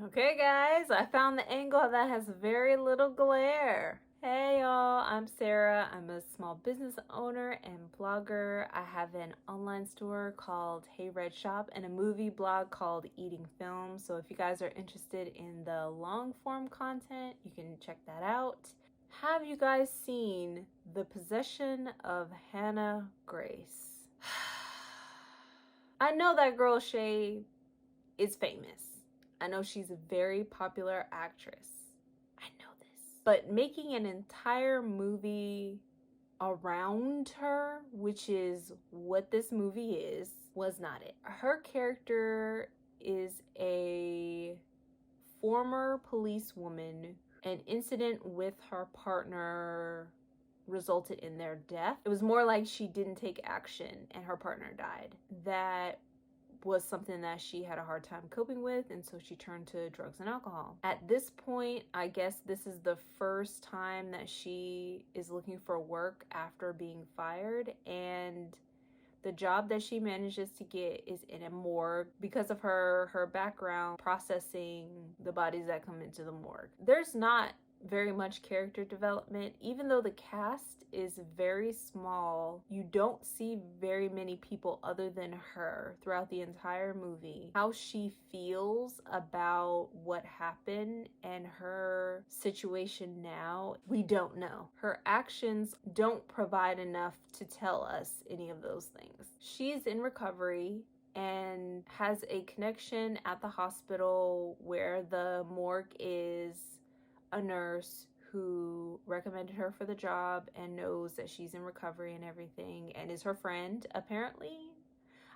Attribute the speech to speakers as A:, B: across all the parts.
A: Okay guys, I found the angle that has very little glare. Hey y'all, I'm Sarah. I'm a small business owner and blogger. I have an online store called Hey Red Shop and a movie blog called Eating Film. So if you guys are interested in the long form content, you can check that out. Have you guys seen The Possession of Hannah Grace? I know that girl Shay is famous. I know she's a very popular actress. I know this. But making an entire movie around her, which is what this movie is, was not it. Her character is a former policewoman. An incident with her partner resulted in their death. It was more like she didn't take action and her partner died. That was something that she had a hard time coping with, and so she turned to drugs and alcohol. At this point, I guess this is the first time that she is looking for work after being fired, and the job that she manages to get is in a morgue because of her background processing the bodies that come into the morgue. There's not very much character development. Even though the cast is very small, you don't see very many people other than her throughout the entire movie. How she feels about what happened and her situation now, we don't know. Her actions don't provide enough to tell us any of those things. She's in recovery and has a connection at the hospital where the morgue is a nurse who recommended her for the job and knows that she's in recovery and everything and is her friend, apparently.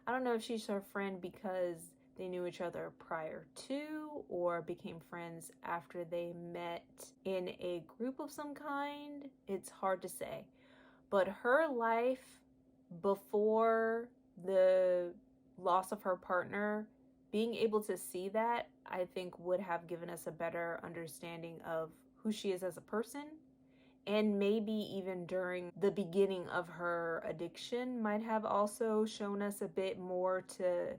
A: I don't know if she's her friend because they knew each other prior to or became friends after they met in a group of some kind. It's hard to say. But her life before the loss of her partner, being able to see that, I think would have given us a better understanding of who she is as a person. And maybe even during the beginning of her addiction might have also shown us a bit more to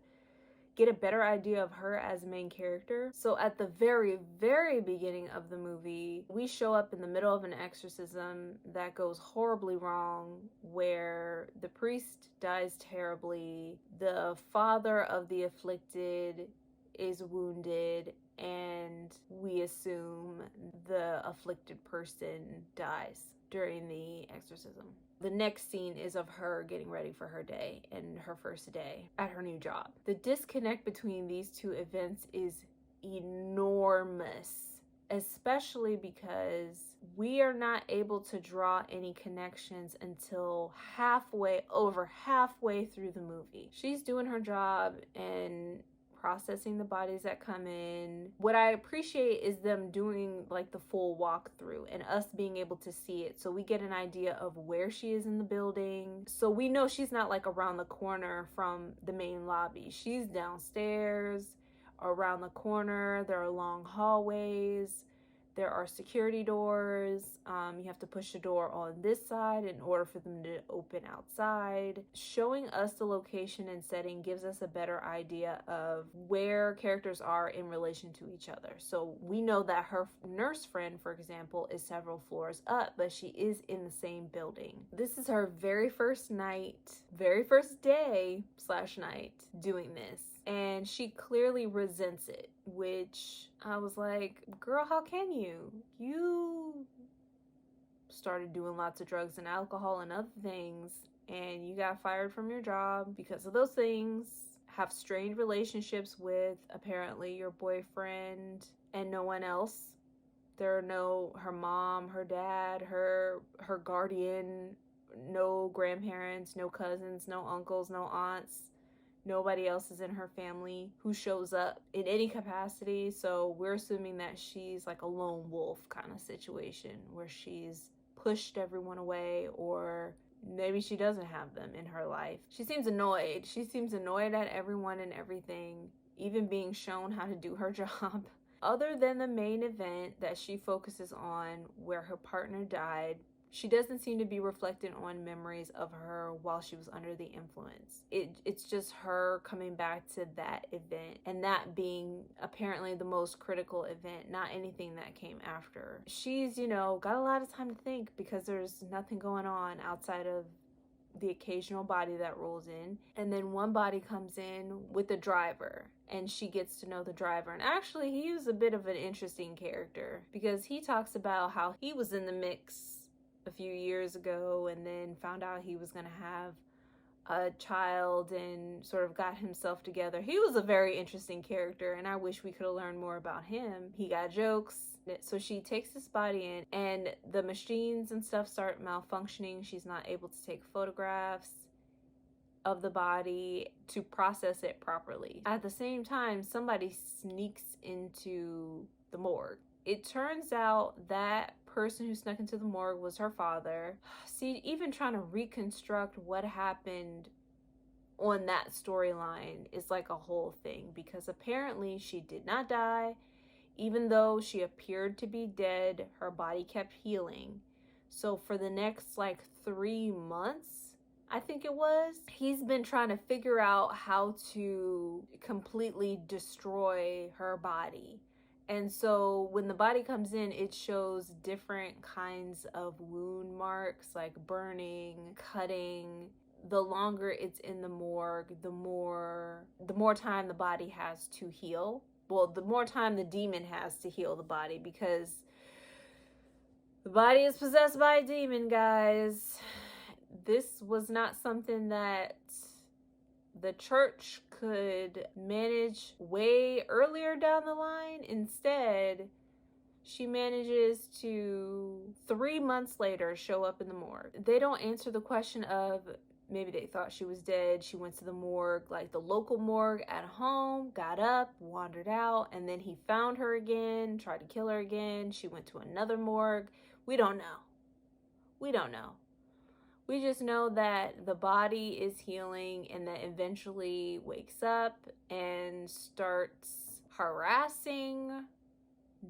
A: get a better idea of her as a main character. So at the very, very beginning of the movie, we show up in the middle of an exorcism that goes horribly wrong, where the priest dies terribly, the father of the afflicted is wounded, and we assume the afflicted person dies during the exorcism. The next scene is of her getting ready for her day and her first day at her new job. The disconnect between these two events is enormous, especially because we are not able to draw any connections until over halfway through the movie. She's doing her job and processing the bodies that come in. What I appreciate is them doing like the full walkthrough and us being able to see it, so we get an idea of where she is in the building. So we know she's not like around the corner from the main lobby. She's downstairs, around the corner. There are long hallways. There are security doors. You have to push the door on this side in order for them to open outside. Showing us the location and setting gives us a better idea of where characters are in relation to each other. So we know that her nurse friend, for example, is several floors up, but she is in the same building. This is her very first day / night doing this. And she clearly resents it, which I was like, girl, how can you? You started doing lots of drugs and alcohol and other things, and you got fired from your job because of those things, have strained relationships with apparently your boyfriend and no one else. There are her mom, her dad, her guardian, no grandparents, no cousins, no uncles, no aunts. Nobody else is in her family who shows up in any capacity. So we're assuming that she's like a lone wolf kind of situation where she's pushed everyone away, or maybe she doesn't have them in her life. She seems annoyed. She seems annoyed at everyone and everything, even being shown how to do her job. Other than the main event that she focuses on where her partner died, She doesn't seem to be reflecting on memories of her while she was under the influence. It's just her coming back to that event, and that being apparently the most critical event, not anything that came after. She's, got a lot of time to think because there's nothing going on outside of the occasional body that rolls in. And then one body comes in with the driver, and she gets to know the driver. And actually, he was a bit of an interesting character because he talks about how he was in the mix a few years ago and then found out he was going to have a child and sort of got himself together. He was a very interesting character, and I wish we could have learned more about him. He got jokes. So she takes this body in, and the machines and stuff start malfunctioning. She's not able to take photographs of the body to process it properly. At the same time, somebody sneaks into the morgue. It turns out that person who snuck into the morgue was her father. See, even trying to reconstruct what happened on that storyline is like a whole thing, because apparently she did not die. Even though she appeared to be dead, her body kept healing. So for the next 3 months, I think it was, he's been trying to figure out how to completely destroy her body. And so when the body comes in, it shows different kinds of wound marks, like burning, cutting. The longer it's in the morgue, the more time the body has to heal. Well, the more time the demon has to heal the body, because the body is possessed by a demon, guys. This was not something that the church could manage way earlier down the line. Instead, she manages to 3 months later show up in the morgue. They don't answer the question of, maybe they thought she was dead. She went to the morgue, like the local morgue at home, got up, wandered out, and then he found her again, tried to kill her again. She went to another morgue. We don't know. We just know that the body is healing and that eventually wakes up and starts harassing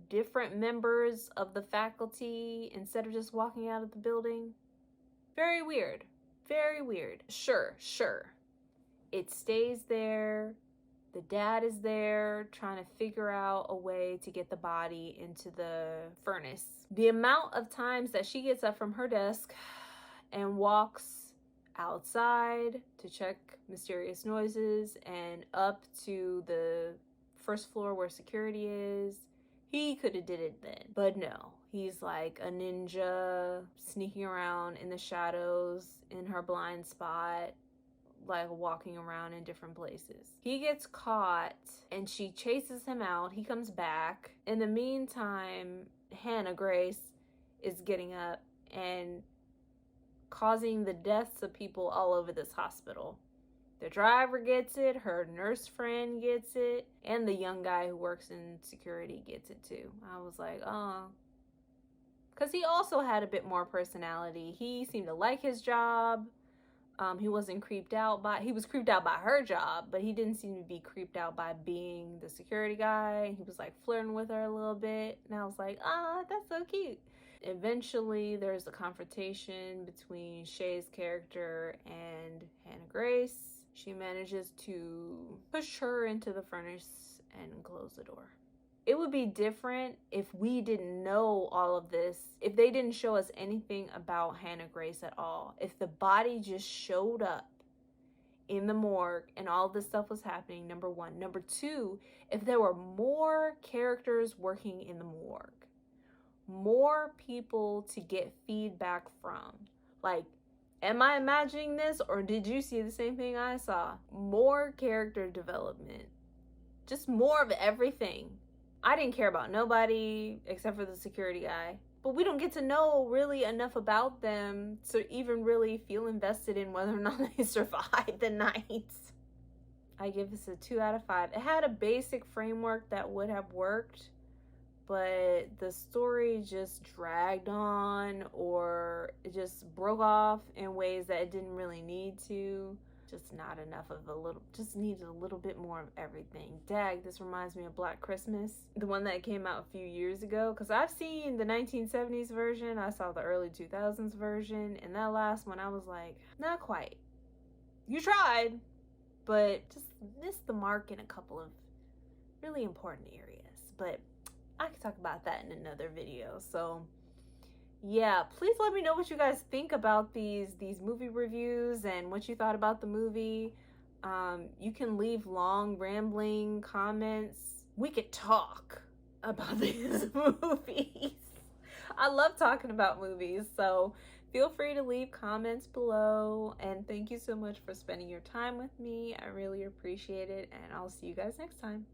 A: different members of the faculty instead of just walking out of the building. Very weird. Very weird. Sure. It stays there. The dad is there trying to figure out a way to get the body into the furnace. The amount of times that she gets up from her desk and walks outside to check mysterious noises and up to the first floor where security is, he could have did it then. But no, he's like a ninja sneaking around in the shadows in her blind spot, like walking around in different places. He gets caught and she chases him out. He comes back. In the meantime, Hannah Grace is getting up and causing the deaths of people all over this hospital. The driver gets it, her nurse friend gets it, and the young guy who works in security gets it too. I was like, oh. Because he also had a bit more personality. He seemed to like his job. He wasn't creeped out by, he was creeped out by her job, but he didn't seem to be creeped out by being the security guy. He was like flirting with her a little bit. And I was like, that's so cute. Eventually, there's a confrontation between Shay's character and Hannah Grace. She manages to push her into the furnace and close the door. It would be different if we didn't know all of this, if they didn't show us anything about Hannah Grace at all. If the body just showed up in the morgue and all this stuff was happening, number one. Number two, if there were more characters working in the morgue, more people to get feedback from. Like, am I imagining this, or did you see the same thing I saw? More character development. Just more of everything. I didn't care about nobody except for the security guy. But we don't get to know really enough about them to even really feel invested in whether or not they survived the night. I give this a 2 out of 5. It had a basic framework that would have worked, but the story just dragged on, or it just broke off in ways that it didn't really need to. Just not enough of a little, just needed a little bit more of everything. Dag, this reminds me of Black Christmas, the one that came out a few years ago, because I've seen the 1970s version, I saw the early 2000s version, and that last one I was like, not quite. You tried, but just missed the mark in a couple of really important areas. But I can talk about that in another video. So yeah, please let me know what you guys think about these movie reviews and what you thought about the movie. You can leave long rambling comments. We could talk about these movies. I love talking about movies, so feel free to leave comments below. And thank you so much for spending your time with me. I really appreciate it, and I'll see you guys next time.